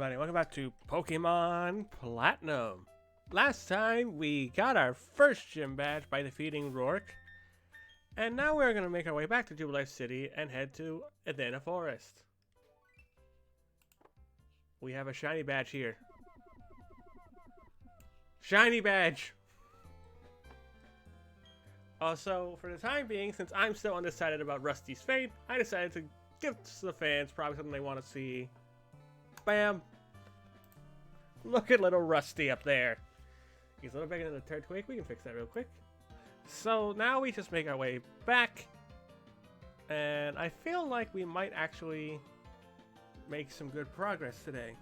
everybody, welcome back to Pokemon Platinum. Last time we got our first gym badge by defeating Rourke, and now we're going to make our way back to Jubilife City and head to Adana Forest. We have a shiny badge here. Shiny badge! Also, for the time being, since I'm still undecided about Rusty's fate, I decided to give the fans probably something they want to see. Bam! Look at little Rusty up there. He's a little bigger than the third Quake. We can fix that real quick. So now we just make our way back. And I feel like we might actually make some good progress today.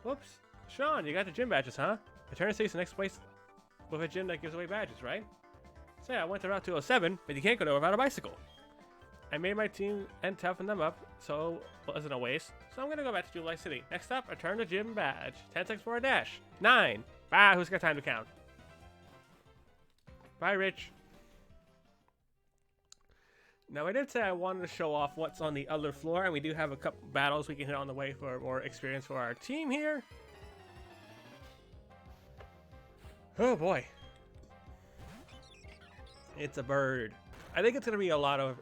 Whoops. Sean, you got the gym badges, huh? Return stays the next place with a gym that gives away badges, right? So yeah, I went to Route 207, but you can't go there without a bicycle. I made my team and toughened them up, so it wasn't a waste. So I'm gonna go back to Jubilife City. Next up, return the gym badge. 10 seconds for a dash. 9. Ah, who's got time to count? Bye, Rich. Now, I did say I wanted to show off what's on the other floor, and we do have a couple battles we can hit on the way for more experience for our team here. Oh boy. It's a bird. I think it's gonna be a lot of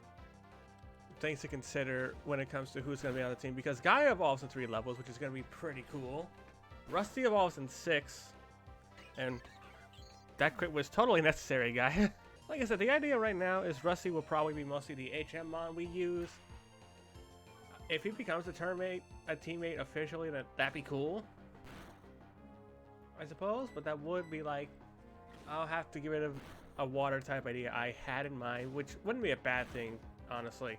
things to consider when it comes to who's going to be on the team, because Guy evolves in 3 levels, which is going to be pretty cool. Rusty evolves in 6, and that crit was totally necessary, Guy. Like I said, the idea right now is Rusty will probably be mostly the HM mon we use. If he becomes a teammate officially, that'd be cool, I suppose, but that would be like, I'll have to get rid of a water type idea I had in mind, which wouldn't be a bad thing, honestly.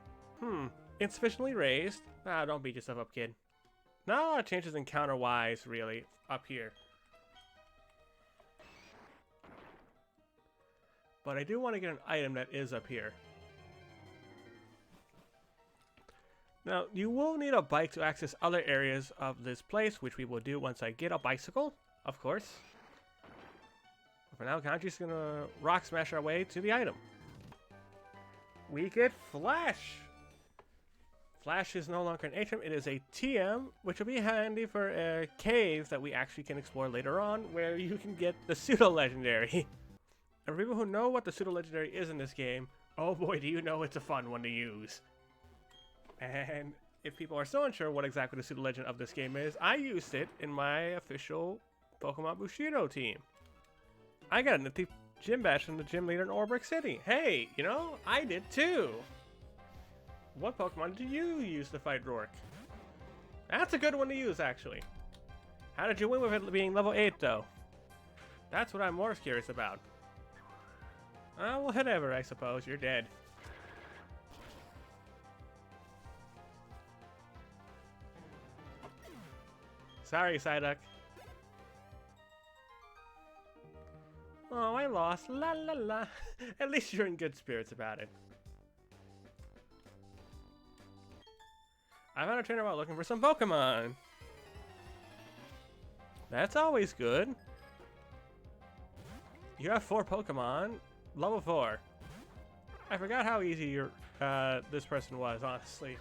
Insufficiently raised? Ah, don't beat yourself up, kid. Not a lot of changes encounter-wise, really, up here. But I do want to get an item that is up here. Now, you will need a bike to access other areas of this place, which we will do once I get a bicycle, of course. But for now, Kanji's gonna rock smash our way to the item. We get Flash! Flash is no longer an HM, it is a TM, which will be handy for a cave that we actually can explore later on, where you can get the pseudo-legendary. And for people who know what the pseudo-legendary is in this game, oh boy, do you know it's a fun one to use. And if people are still unsure what exactly the pseudo-legend of this game is, I used it in my official Pokemon Bushido team. I got a nifty gym badge from the gym leader in Orbrick City. Hey, you know, I did too. What Pokemon did you use to fight Rourke? That's a good one to use, actually. How did you win with it being level 8, though? That's what I'm more curious about. Well, whatever, I suppose. You're dead. Sorry, Psyduck. Oh, I lost. La la la. At least you're in good spirits about it. I found a trainer while looking for some Pokemon. That's always good. You have 4 Pokemon. Level 4. I forgot how easy your this person was, honestly.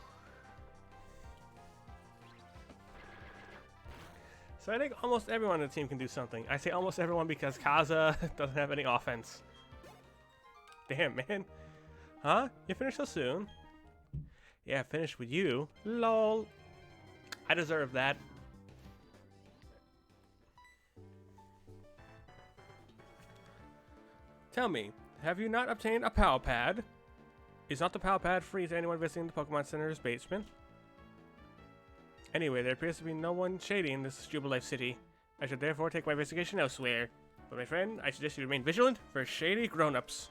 So I think almost everyone on the team can do something. I say almost everyone because Kaza doesn't have any offense. Damn, man. Huh? You finished so soon? Yeah, finished with you. LOL. I deserve that. Tell me, have you not obtained a PAL Pad? Is not the PAL Pad free to anyone visiting the Pokemon Center's basement? Anyway, there appears to be no one shady in this Jubilife City. I should therefore take my investigation elsewhere. But my friend, I suggest you remain vigilant for shady grown-ups.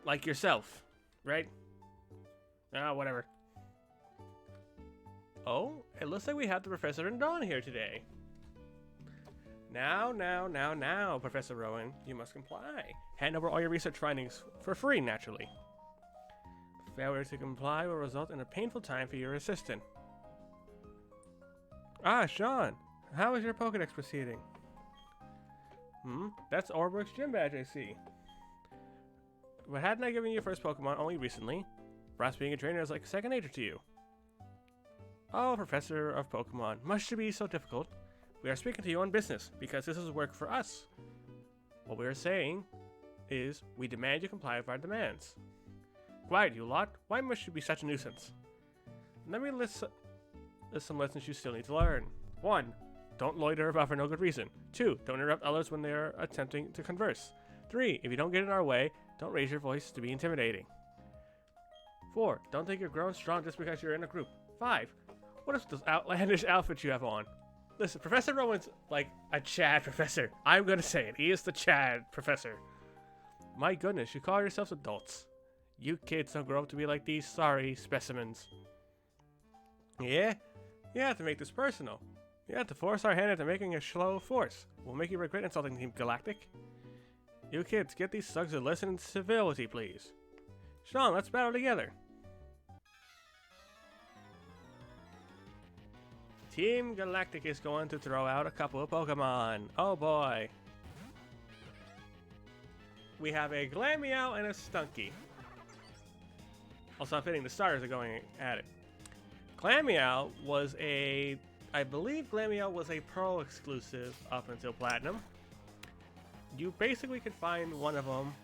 Like yourself, right? Ah, whatever. Oh, it looks like we have the Professor and Dawn here today. Now, Professor Rowan, you must comply. Hand over all your research findings for free, naturally. Failure to comply will result in a painful time for your assistant. Ah, Sean, how is your Pokedex proceeding? That's Orbrick's gym badge, I see. But hadn't I given you your first Pokemon only recently? Perhaps being a trainer is like second nature to you. Oh, Professor of Pokemon, much to be so difficult. We are speaking to you on business, because this is work for us. What we are saying is, we demand you comply with our demands. Quiet, you lot. Why must you be such a nuisance? Let me list some lessons you still need to learn. 1. Don't loiter about for no good reason. 2. Don't interrupt others when they are attempting to converse. 3. If you don't get in our way, don't raise your voice to be intimidating. 4. Don't think you're grown strong just because you're in a group. 5. What is this outlandish outfit you have on? Listen, Professor Rowan's like a Chad professor. I'm gonna say it. He is the Chad professor. My goodness, you call yourselves adults. You kids don't grow up to be like these sorry specimens. Yeah? You have to make this personal. You have to force our hand into making a slow force. We'll make you regret insulting Team Galactic. You kids, get these thugs to listen in civility, please. Sean, let's battle together. Team Galactic is going to throw out a couple of Pokemon. Oh boy. We have a Glameow and a Stunky. Also, I'm fitting the starters are going at it. Glameow was I believe Glameow was a Pro exclusive up until Platinum. You basically could find one of them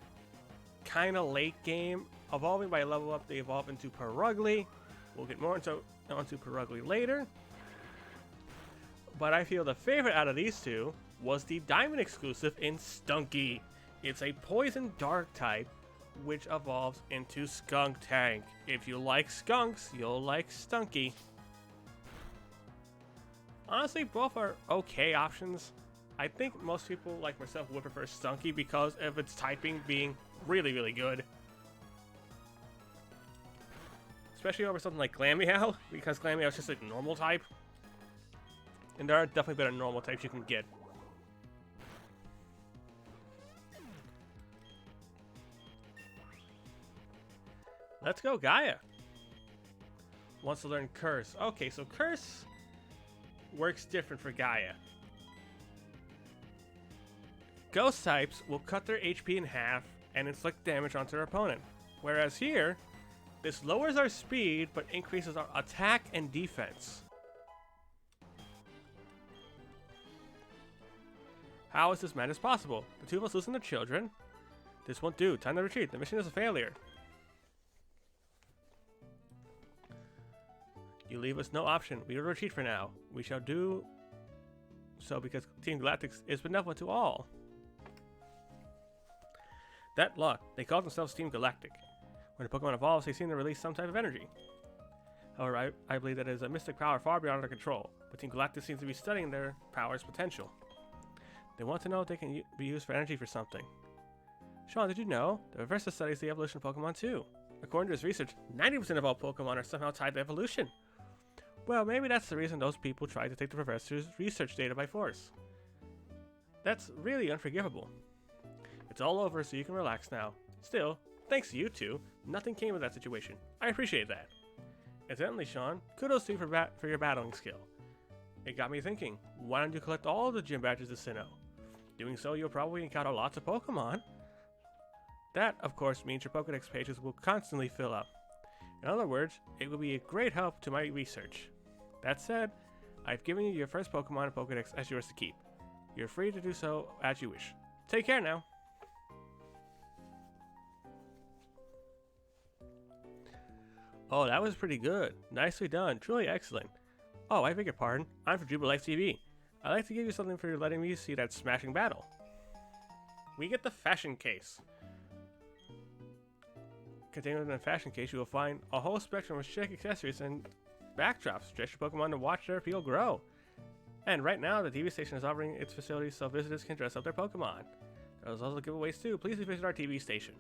kind of late game. Evolving by level up, they evolve into Perugly. We'll get more onto Perugly later. But I feel the favorite out of these two was the Diamond exclusive in Stunky. It's a Poison Dark type, which evolves into Skunk Tank. If you like skunks, you'll like Stunky. Honestly, both are okay options. I think most people, like myself, would prefer Stunky because of its typing being really, really good. Especially over something like Glameow, because Glameow is just a normal type. And there are definitely better normal types you can get. Let's go, Gaia. Wants to learn Curse. Okay, so Curse works different for Gaia. Ghost types will cut their HP in half and inflict damage onto their opponent. Whereas here, this lowers our speed but increases our attack and defense. How is this madness possible? The two of us listen to children? This won't do. Time to retreat. The mission is a failure. You leave us no option. We will retreat for now. We shall do so because Team Galactic is benevolent to all. That luck. They call themselves Team Galactic. When a Pokemon evolves, they seem to release some type of energy. However, I believe that it is a mystic power far beyond our control, but Team Galactic seems to be studying their power's potential. They want to know if they can be used for energy for something. Sean, did you know that Professor studies the evolution of Pokemon too? According to his research, 90% of all Pokemon are somehow tied to evolution. Well, maybe that's the reason those people tried to take the Professor's research data by force. That's really unforgivable. It's all over, so you can relax now. Still, thanks to you two, nothing came of that situation. I appreciate that. Incidentally, Sean, kudos to you for your battling skill. It got me thinking, why don't you collect all the gym badges to Sinnoh? Doing so, you'll probably encounter lots of Pokemon. That, of course, means your Pokedex pages will constantly fill up. In other words, it will be a great help to my research. That said, I've given you your first Pokemon and Pokedex as yours to keep. You're free to do so as you wish. Take care now. Oh, that was pretty good. Nicely done. Truly excellent. Oh, I beg your pardon. I'm from Jubilife TV. I'd like to give you something for letting me see that smashing battle. We get the fashion case. Contained within the fashion case, you will find a whole spectrum of chic accessories and backdrops. Dress your Pokemon to watch their appeal grow. And right now, the TV station is offering its facilities so visitors can dress up their Pokemon. There's also giveaways too. Please visit our TV station.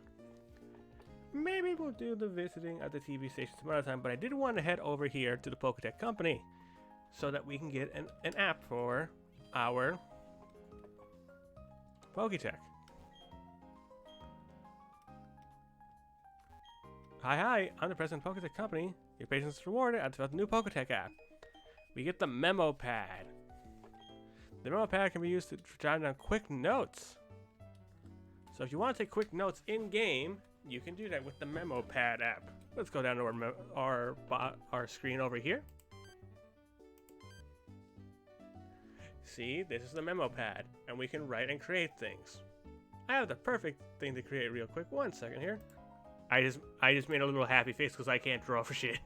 Maybe we'll do the visiting at the TV station some other time, but I did want to head over here to the Poketech company so that we can get an app for our Poketech. Hi, I'm the president of Poketech Company. Your patience is rewarded. I developed a new Poketech app. We get the Memo Pad. The Memo Pad can be used to jot down quick notes. So if you want to take quick notes in-game, you can do that with the Memo Pad app. Let's go down to our screen over here. See, this is the memo pad, and we can write and create things. I have the perfect thing to create real quick. 1 second here. I just made a little happy face because I can't draw for shit.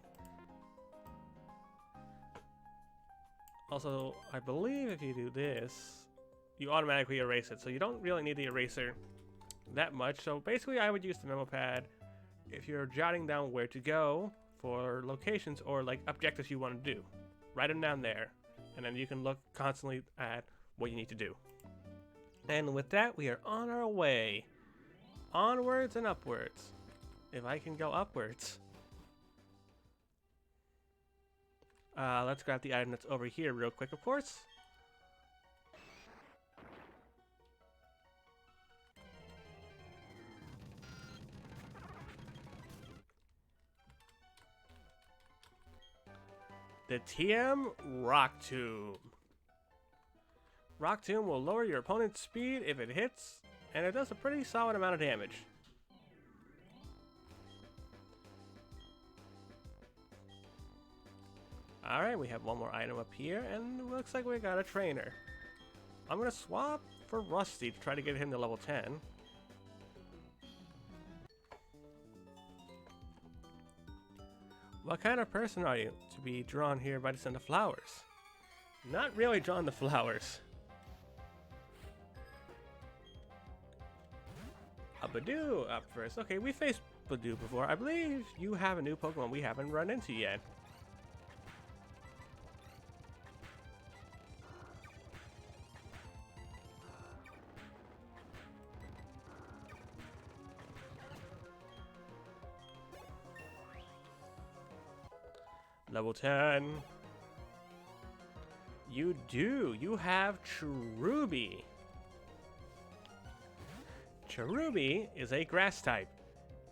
Also, I believe if you do this, you automatically erase it, so you don't really need the eraser that much. So basically, I would use the memo pad if you're jotting down where to go for locations or like objectives you want to do. Write them down there, and then you can look constantly at what you need to do. And with that, we are on our way. Onwards and upwards. If I can go upwards. Let's grab the item that's over here real quick, of course. The TM Rock Tomb. Rock Tomb will lower your opponent's speed if it hits, and it does a pretty solid amount of damage. Alright, we have one more item up here, and it looks like we got a trainer. I'm gonna swap for Rusty to try to get him to level 10. What kind of person are you to be drawn here by the scent of flowers? Not really drawn to flowers. A Badoo up first. Okay, we faced Badoo before. I believe you have a new Pokemon we haven't run into yet. Level 10. You do. You have Cherubi. Cherubi is a grass type.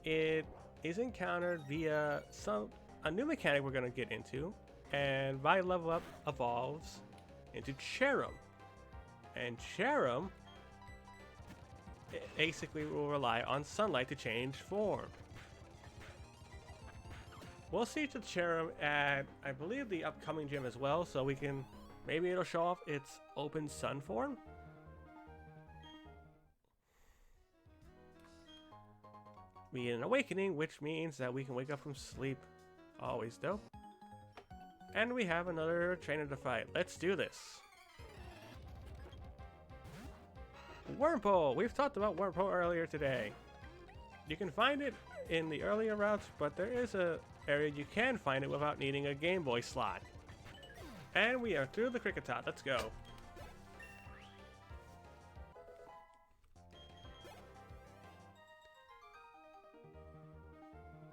It is encountered via a new mechanic we're going to get into, and by level up evolves into Cherum. And Cherum basically will rely on sunlight to change form. We'll see to Cherum at, I believe, the upcoming gym as well, so we can, maybe it'll show off its open sun form. We get an awakening, which means that we can wake up from sleep. Always dope. And we have another trainer to fight. Let's do this. Wurmple! We've talked about Wurmple earlier today. You can find it in the earlier routes, but there is a area you can find it without needing a Game Boy slot. And we are through the Kricketot. Let's go.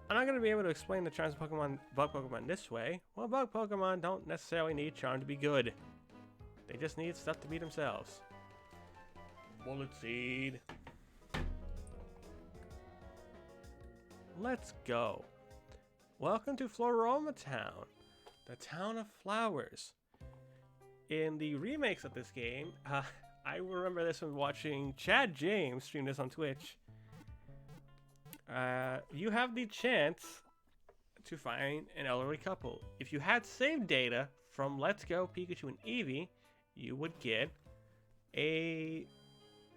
I'm not going to be able to explain the charms of Pokemon, bug Pokemon this way. Well, bug Pokemon don't necessarily need charm to be good. They just need stuff to be themselves. Bullet Seed. Let's go. Welcome to Floroma Town, the town of flowers. In the remakes of this game, I remember this from watching Chad James stream this on Twitch. You have the chance to find an elderly couple. If you had saved data from Let's Go Pikachu and Eevee, you would get a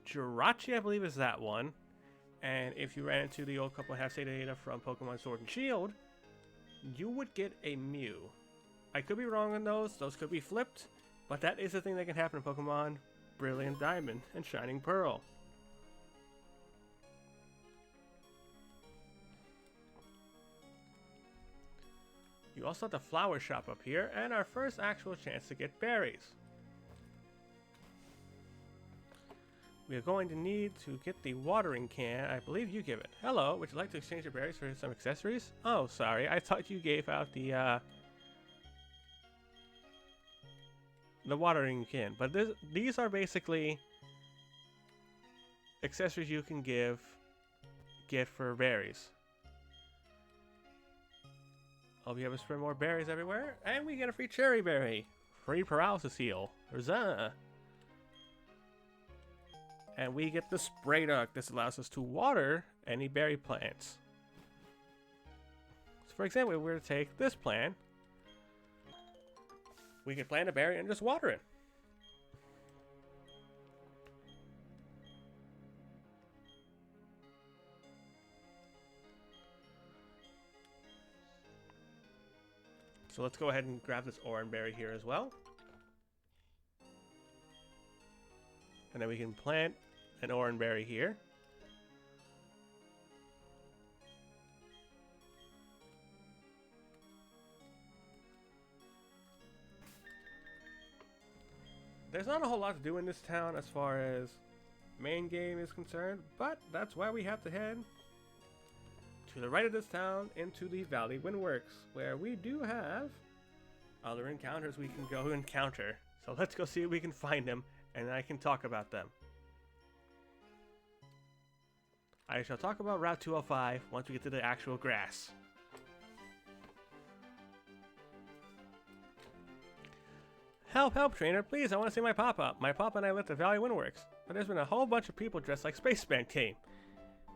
Jirachi, I believe is that one. And if you ran into the old couple and have saved data from Pokemon Sword and Shield, you would get a Mew. I could be wrong on those could be flipped, but that is the thing that can happen in Pokemon Brilliant Diamond and Shining Pearl. You also have the flower shop up here, and our first actual chance to get berries. We are going to need to get the watering can. I believe you give it. Hello, would you like to exchange your berries for some accessories? Oh, sorry. I thought you gave out the watering can. But these are basically accessories you can get for berries. Hope you have a spread more berries everywhere. And we get a free cherry berry. Free paralysis heal. Huzzah! And we get the spray duct. This allows us to water any berry plants. So for example, if we were to take this plant, we could plant a berry and just water it. So let's go ahead and grab this orange berry here as well. And then we can plant an orange berry here. There's not a whole lot to do in this town as far as main game is concerned, but that's why we have to head to the right of this town into the Valley Windworks, where we do have other encounters we can go encounter. So let's go see if we can find them, and I can talk about them. I shall talk about Route 205 once we get to the actual grass. Help, help, trainer, please, I want to see my papa. My papa and I left the Valley Windworks, but there's been a whole bunch of people dressed like Spaceman came.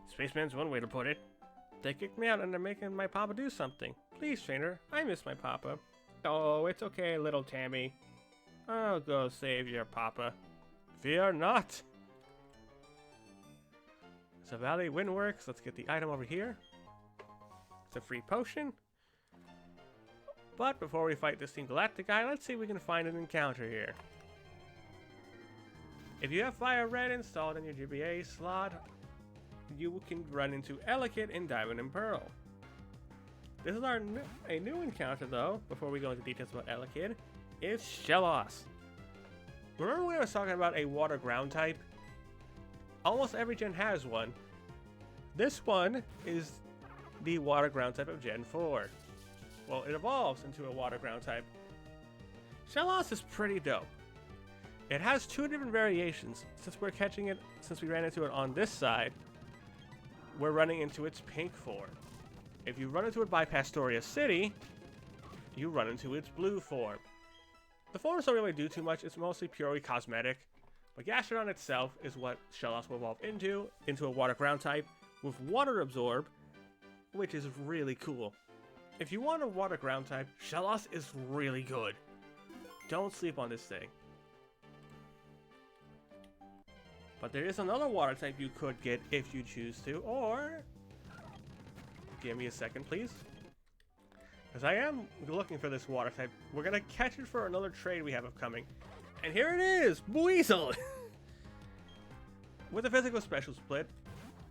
Spaceman's one way to put it. They kicked me out and they're making my papa do something. Please, trainer, I miss my papa. Oh, it's okay, little Tammy. I'll go save your papa. Fear not. So Valley Windworks, let's get the item over here. It's a free potion. But before we fight this Team Galactic guy, let's see if we can find an encounter here. If you have Fire Red installed in your GBA slot, you can run into Elekid in Diamond and Pearl. This is a new encounter though, before we go into details about Elekid, is Shellos. Remember when I was talking about a water ground type? Almost every gen has one. This one is the water ground type of Gen 4. Well, it evolves into a water ground type. Shellos is pretty dope. It has two different variations. Since we're catching it, since we ran into it on this side, we're running into its pink form. If you run into it by Pastoria City, you run into its blue form. The forms don't really do too much, it's mostly purely cosmetic. But Gastrodon itself is what Shellos will evolve into a water ground type with water absorb, which is really cool. If you want a water ground type, Shellos is really good. Don't sleep on this thing. But there is another water type you could get if you choose to, or... Give me a second, please. Because I am looking for this water type. We're going to catch it for another trade we have upcoming. And here it is! Buizel! With the physical special split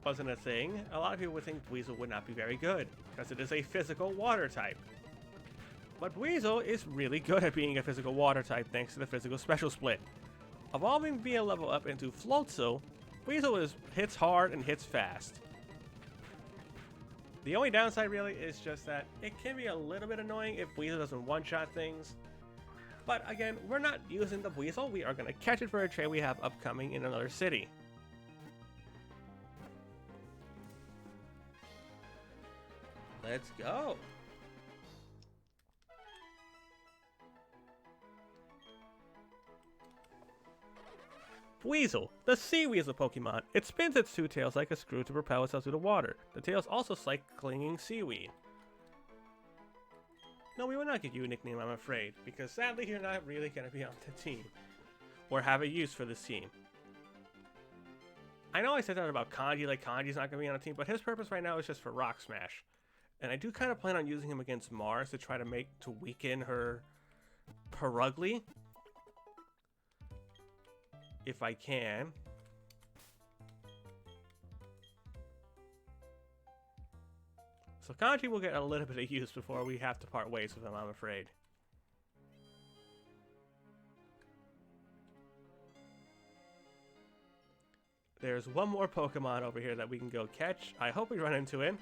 wasn't a thing, a lot of people would think Buizel would not be very good, because it is a physical water type. But Buizel is really good at being a physical water type thanks to the physical special split. Evolving via level up into Floatzel, Buizel hits hard and hits fast. The only downside really is just that it can be a little bit annoying if Buizel doesn't one-shot things. But again, we're not using the Buizel, we are going to catch it for a trade we have upcoming in another city. Let's go! Buizel, the Sea Weasel Pokemon. It spins its two tails like a screw to propel itself through the water. The tails also like clinging seaweed. No, we will not give you a nickname, I'm afraid, because sadly you're not really going to be on the team, or have a use for this team. I know I said that about Kanji, like Kanji's not going to be on a team, but his purpose right now is just for Rock Smash. And I do kind of plan on using him against Mars to try to weaken her Perugly. If I can. So Kanji will get a little bit of use before we have to part ways with him, I'm afraid. There's one more Pokemon over here that we can go catch. I hope we run into him.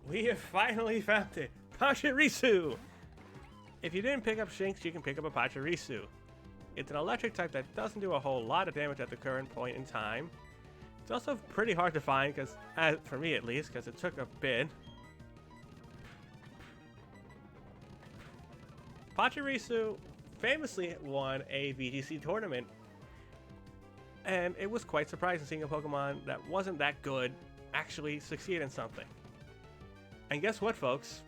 We have finally found it! Pachirisu! If you didn't pick up Shinx, you can pick up a Pachirisu. It's an electric type that doesn't do a whole lot of damage at the current point in time. It's also pretty hard to find, because, for me at least, because it took a bit. Pachirisu famously won a VGC tournament, and it was quite surprising seeing a Pokemon that wasn't that good actually succeed in something. And guess what, folks?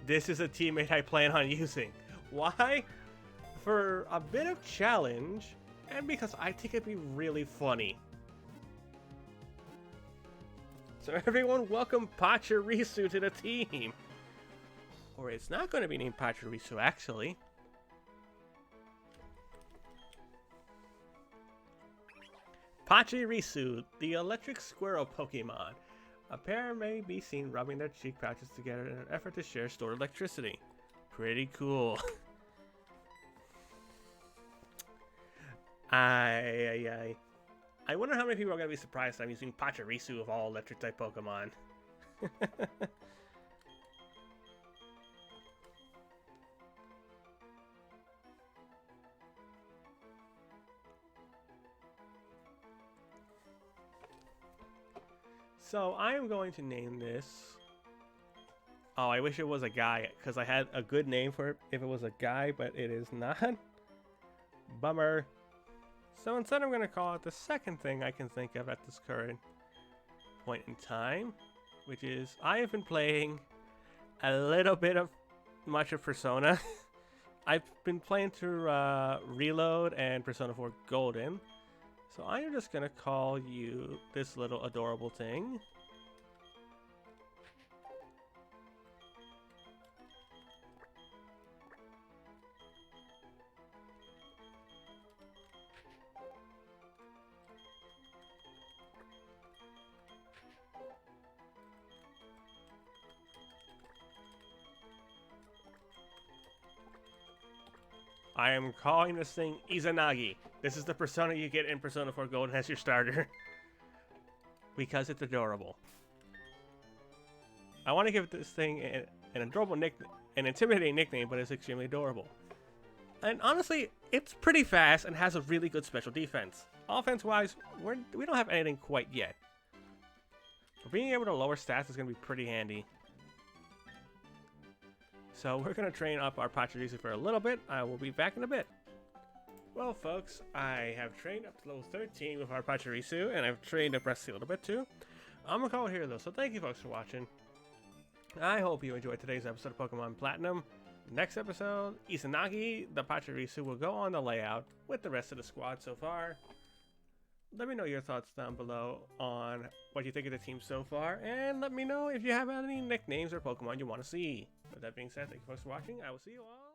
This is a teammate I plan on using. Why? For a bit of challenge, and because I think it'd be really funny. So everyone, welcome Pachirisu to the team! Or it's not going to be named Pachirisu, actually. Pachirisu, the electric squirrel Pokemon. A pair may be seen rubbing their cheek pouches together in an effort to share stored electricity. Pretty cool. I wonder how many people are going to be surprised that I'm using Pachirisu of all electric type Pokemon. So I am going to name this. Oh, I wish it was a guy, because I had a good name for it if it was a guy, but it is not. Bummer. So instead I'm going to call it the second thing I can think of at this current point in time, which is I have been playing a little bit of much of Persona. I've been playing through Reload and Persona 4 Golden. So I am just going to call you this little adorable thing. I am calling this thing Izanagi. This is the persona you get in Persona 4 Golden as your starter. Because it's adorable. I want to give this thing an adorable nickname, an intimidating nickname, but it's extremely adorable. And honestly, it's pretty fast and has a really good special defense. Offense-wise, we don't have anything quite yet. But being able to lower stats is going to be pretty handy. So we're going to train up our Pachirisu for a little bit. I will be back in a bit. Well, folks, I have trained up to level 13 with our Pachirisu, and I've trained up Rusty a little bit too. I'm going to call it here, though, so thank you, folks, for watching. I hope you enjoyed today's episode of Pokemon Platinum. Next episode, Izanagi, the Pachirisu, will go on the layout with the rest of the squad so far. Let me know your thoughts down below on what you think of the team so far, and let me know if you have any nicknames or Pokemon you want to see. With that being said, thank you folks for watching. I will see you all